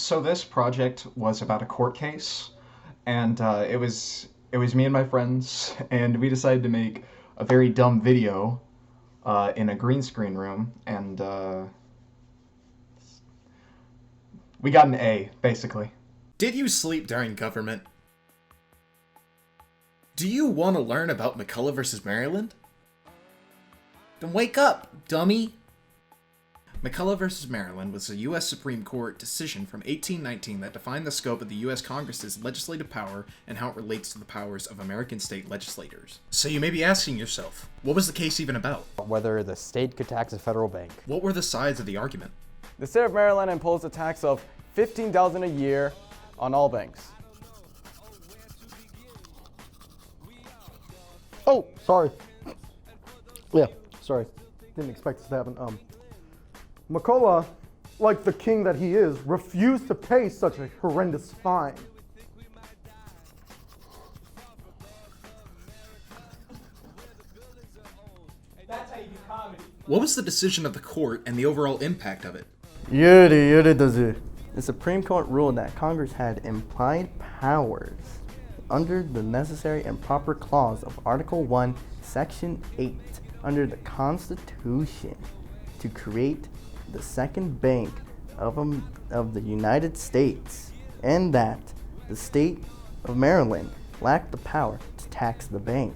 So this project was about a court case, and it was me and my friends, and we decided to make a very dumb video in a green screen room, and we got an A basically. Did you sleep during government? Do you want to learn about McCullough versus Maryland? Then wake up, dummy! McCullough versus Maryland was a U.S. Supreme Court decision from 1819 that defined the scope of the U.S. Congress's legislative power and how it relates to the powers of American state legislators. So you may be asking yourself, what was the case even about? Whether the state could tax a federal bank. What were the sides of the argument? The state of Maryland imposed a tax of $15,000 a year on all banks. Oh, sorry. Yeah, sorry. Didn't expect this to happen. McCullough, like the king that he is, refused to pay such a horrendous fine. What was the decision of the court and the overall impact of it? The Supreme Court ruled that Congress had implied powers under the necessary and proper clause of Article 1, Section 8 under the Constitution to create the second bank of the United States, and that the state of Maryland lacked the power to tax the bank.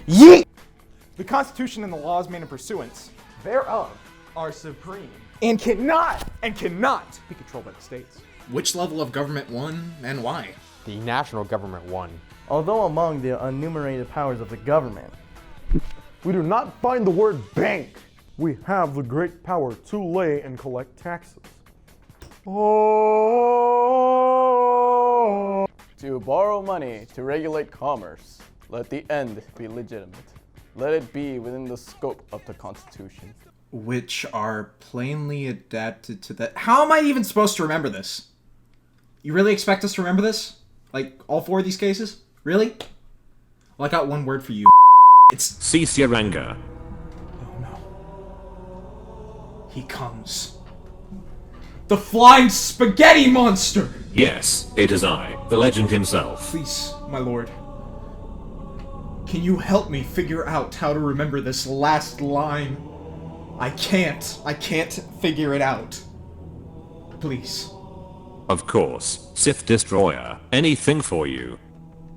Yeet! The Constitution and the laws made in pursuance thereof are supreme and cannot be controlled by the states. Which level of government won, and why? The national government won. Although among the enumerated powers of the government, We do not find the word bank. We have the great power to lay and collect taxes. Oh. To borrow money to regulate commerce, let the end be legitimate. Let it be within the scope of the Constitution. Which are plainly adapted to that. How am I even supposed to remember this? You really expect us to remember this? Like, all four of these cases? Really? Well, I got one word for you. It's... Cease your anger. Oh no. He comes. The flying spaghetti monster! Yes, it is I, the legend himself. Please, my lord. Can you help me figure out how to remember this last line? I can't figure it out. Please. Of course, Sith Destroyer, anything for you.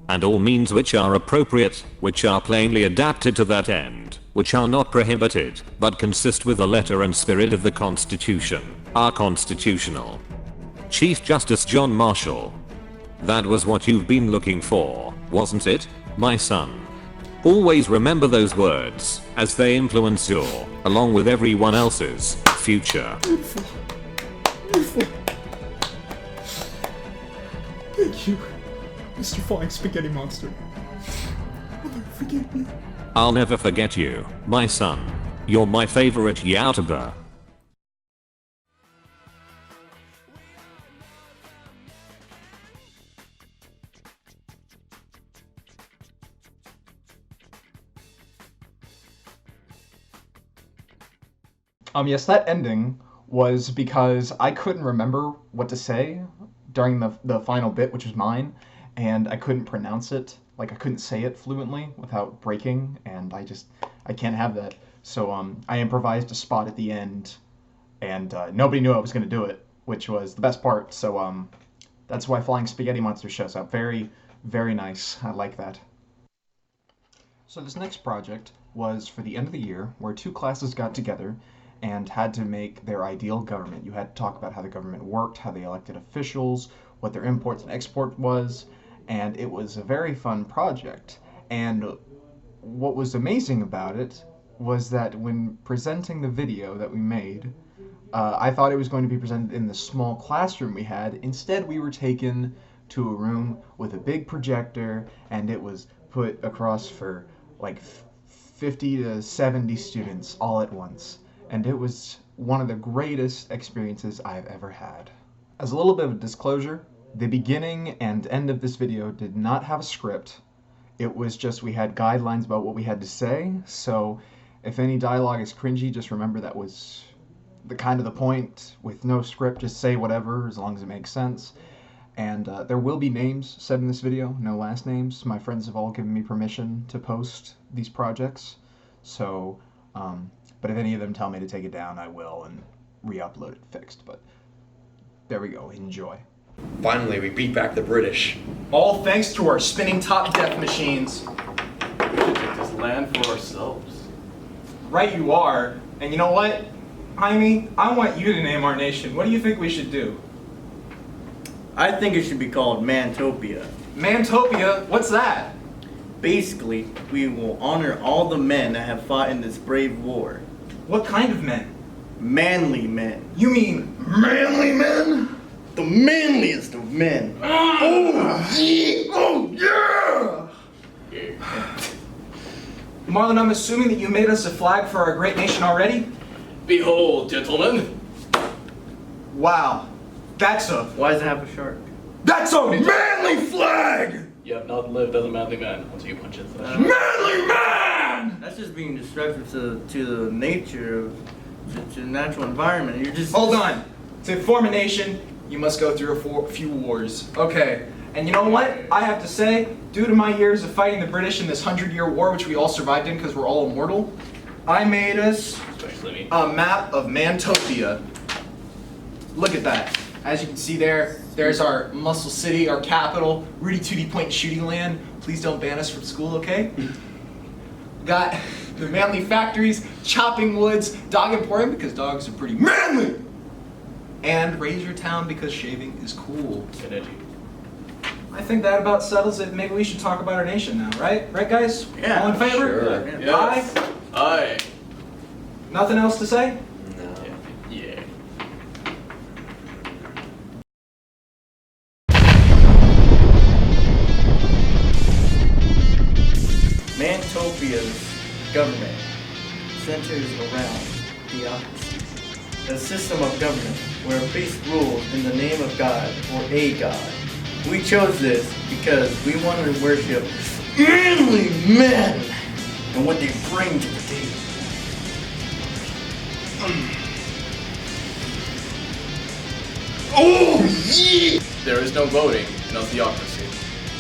And all means which are appropriate, which are plainly adapted to that end, which are not prohibited, but consist with the letter and spirit of the Constitution, are constitutional. Chief Justice John Marshall. That was what you've been looking for, wasn't it, my son? Always remember those words, as they influence your, along with everyone else's, future. Thank you, Mr. Flying Spaghetti Monster. Will you forgive me? I'll never forget you, my son. You're my favorite YouTuber. Yes, that ending was because I couldn't remember what to say during the final bit, which was mine, and I couldn't pronounce it. Like, I couldn't say it fluently without breaking, and I can't have that. So, I improvised a spot at the end, and nobody knew I was going to do it, which was the best part. So, that's why Flying Spaghetti Monster shows up. Very, very nice. I like that. So this next project was for the end of the year, where two classes got together and had to make their ideal government. You had to talk about how the government worked, how they elected officials, what their imports and export was, and it was a very fun project. And what was amazing about it was that when presenting the video that we made, I thought it was going to be presented in the small classroom we had. Instead, we were taken to a room with a big projector, and it was put across for like 50 to 70 students all at once. And it was one of the greatest experiences I've ever had. As a little bit of a disclosure, the beginning and end of this video did not have a script. It was just we had guidelines about what we had to say, so if any dialogue is cringy, just remember that was the kind of the point with no script, just say whatever as long as it makes sense. And there will be names said in this video, no last names. My friends have all given me permission to post these projects. So, but if any of them tell me to take it down, I will and re-upload it fixed. But there we go, enjoy. Finally, we beat back the British. All thanks to our spinning top death machines. We should take this land for ourselves. Right you are. And you know what? Jaime, I want you to name our nation. What do you think we should do? I think it should be called Mantopia. Mantopia? What's that? Basically, we will honor all the men that have fought in this brave war. What kind of men? Manly men. You mean manly men? The manliest of men. Marlon, I'm assuming that you made us a flag for our great nation already? Behold, gentlemen. Wow. That's a Why does it have a shark? manly flag! You have not lived as a manly man until you punch it. Manly man! That's just being destructive to the nature of to the natural environment. You're just Hold on. To form a nation, you must go through a few wars. Okay. And you know what? I have to say, due to my years of fighting the British in this 100-year war, which we all survived in because we're all immortal, I made us Especially me. a map of Mantopia. Look at that. As you can see there's our Muscle City, our capital, Rudy Tooty Point Shooting Land. Please don't ban us from school, okay? Got the manly factories, chopping woods, dog emporium because dogs are pretty manly, and Razor Town because shaving is cool. Get edgy. I think that about settles it. Maybe we should talk about our nation now, right? Right, guys? Yeah, All in favor? sure. Yes. Aye? Aye. Nothing else to say? No. Yeah. Mantopia's government centers around theocracy, a system of government where a priest rules in the name of God or a God. We chose this because we want to worship manly men and what they bring to the table. There is no voting in a theocracy.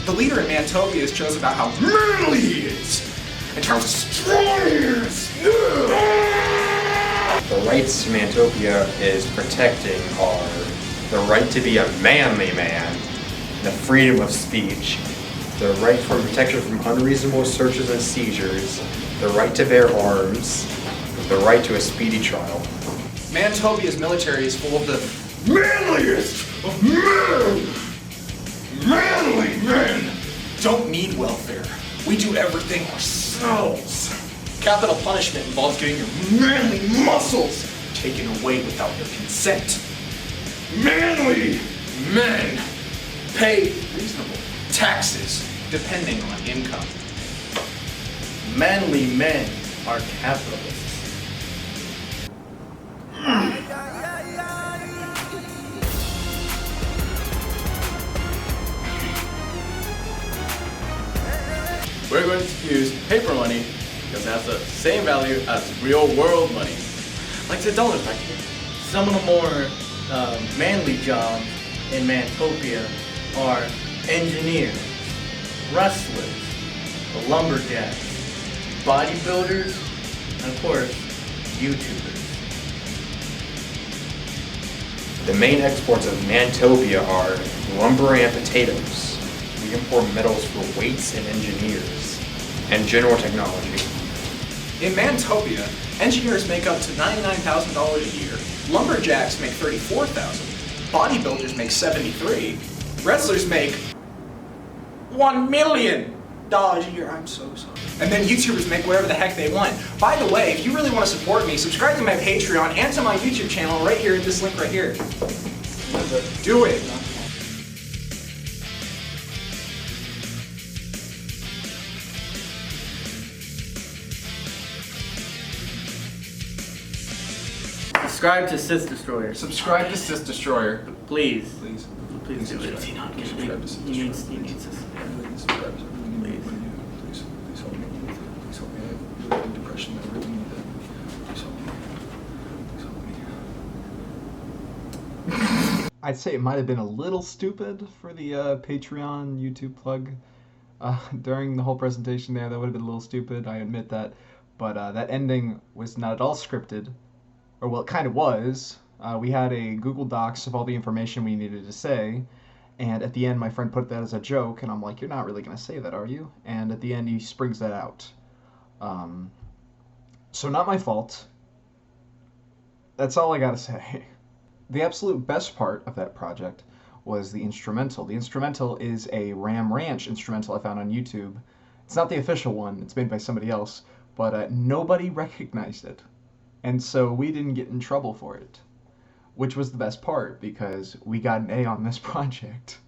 The leader in Mantopia is chosen about how manly he is and how strong he is. The rights to Mantopia is protecting are the right to be a manly man, the freedom of speech, the right for protection from unreasonable searches and seizures, the right to bear arms, the right to a speedy trial. Mantopia's military is full of the manliest of men. Manly men don't need welfare. We do everything ourselves. Capital punishment involves getting your manly muscles taken away without your consent. Manly men pay reasonable taxes depending on income. Manly men are capitalists. We're going to use paper money because it has the same value as real world money. Like the dollar factory. Some of the more manly jobs in Mantopia are engineers, wrestlers, lumberjacks, bodybuilders, and of course, YouTubers. The main exports of Mantopia are lumber and potatoes. We import metals for weights and engineers, and general technology. In Mantopia, engineers make up to $99,000 a year, lumberjacks make $34,000, bodybuilders make $73,000, wrestlers make $1 million a year. I'm so sorry. And then YouTubers make whatever the heck they want. By the way, if you really want to support me, subscribe to my Patreon and to my YouTube channel right here at this link right here. Do it. Subscribe to Sith Destroyer. Subscribe to Sith Destroyer. Please. Please. Please do it. Subscribe to Sith He Destroyer. needs us. Please subscribe to Please help me. Please help me. I have depression. I really need that. Please help me. Please help me. I'd say it might have been a little stupid for the Patreon YouTube plug during the whole presentation there. That would have been a little stupid, I admit that. But that ending was not at all scripted. Or, well, it kind of was. We had a Google Docs of all the information we needed to say. And at the end, my friend put that as a joke. And I'm like, you're not really going to say that, are you? And at the end, he springs that out. So not my fault. That's all I got to say. The absolute best part of that project was the instrumental. The instrumental is a Ram Ranch instrumental I found on YouTube. It's not the official one, it's made by somebody else, but nobody recognized it. And so we didn't get in trouble for it, which was the best part because we got an A on this project.